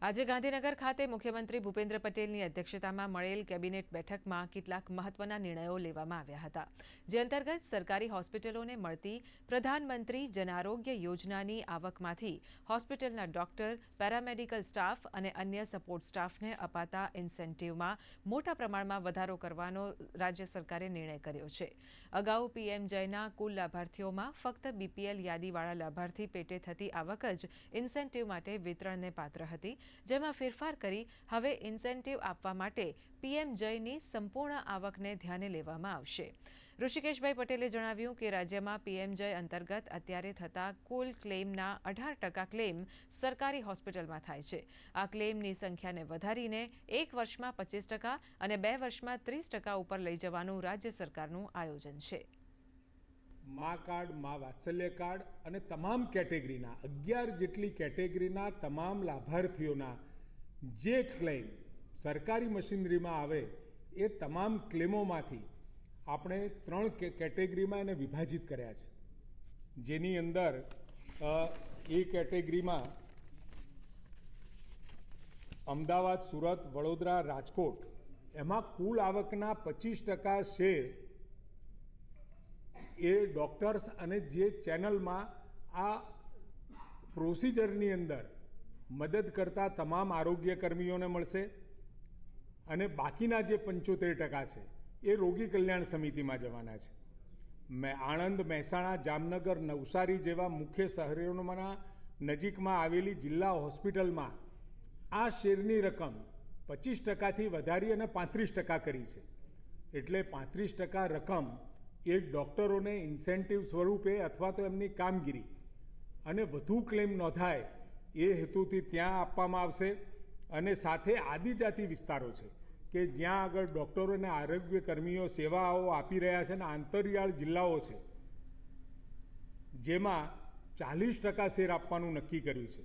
આજે ગાંધીનગર ખાતે મુખ્યમંત્રી ભૂપેન્દ્ર પટેલની અધ્યક્ષતામાં મળેલ કેબિનેટ બેઠકમાં કેટલાક મહત્વના નિર્ણયો લેવામાં આવ્યા હતા, જે અંતર્ગત સરકારી હોસ્પિટલોને મળતી પ્રધાનમંત્રી જન આરોગ્ય યોજનાની આવકમાંથી હોસ્પિટલના ડોક્ટર, પેરામેડિકલ સ્ટાફ અને અન્ય સપોર્ટ સ્ટાફને અપાતા ઇન્સેન્ટિવમાં મોટા પ્રમાણમાં વધારો કરવાનો રાજ્ય સરકારે નિર્ણય કર્યો છે. અગાઉ પીએમ જયના કુલ લાભાર્થીઓમાં ફક્ત બીપીએલ યાદીવાળા લાભાર્થી પેટે થતી આવક જ ઇન્સેન્ટિવ માટે વિતરણને પાત્ર હતી, જેમાં ફેરફાર કરી હવે ઇન્સેન્ટિવ આપવા માટે પીએમ જયની સંપૂર્ણ આવકને ધ્યાને લેવામાં આવશે. ઋષિકેશભાઈ પટેલે જણાવ્યું કે રાજ્યમાં પીએમ જય અંતર્ગત અત્યારે થતા કુલ ક્લેમના 18% ક્લેમ સરકારી હોસ્પિટલમાં થાય છે. આ ક્લેમની સંખ્યાને વધારીને 1 વર્ષમાં 25% અને 2 વર્ષમાં 30% ઉપર લઈ જવાનું રાજ્ય સરકારનું આયોજન છે. મા કાર્ડ, મા વાત્સલ્ય કાર્ડ અને તમામ કેટેગરીના 11 જેટલી કેટેગરીના તમામ લાભાર્થીઓના જે ક્લેમ સરકારી મશીનરીમાં આવે એ તમામ ક્લેમોમાંથી આપણે 3 કેટેગરીમાં એને વિભાજિત કર્યા છે, જેની અંદર એ કેટેગરીમાં અમદાવાદ, સુરત, વડોદરા, રાજકોટ એમાં કુલ આવકના 25% શેર એ ડૉક્ટર્સ અને જે ચેનલમાં આ પ્રોસિજરની અંદર મદદ કરતા તમામ આરોગ્ય કર્મીઓને મળશે અને બાકીના જે 75% છે એ રોગી કલ્યાણ સમિતિમાં જવાના છે. આણંદ, મહેસાણા, જામનગર, નવસારી જેવા મુખ્ય શહેરોના નજીકમાં આવેલી જિલ્લા હોસ્પિટલમાં આ શેરની રકમ 25%થી વધારી અને 35% કરી છે. એટલે 35% રકમ એ ડૉક્ટરોને ઇન્સેન્ટિવ સ્વરૂપે અથવા તો એમની કામગીરી અને વધુ ક્લેમ નોંધાય એ હેતુથી ત્યાં આપવામાં આવશે. અને સાથે આદિજાતિ વિસ્તારો છે કે જ્યાં આગળ ડૉક્ટરો અને આરોગ્ય કર્મીઓ સેવાઓ આપી રહ્યા છે અને આંતરિયાળ જિલ્લાઓ છે, જેમાં 40% શેર આપવાનું નક્કી કર્યું છે.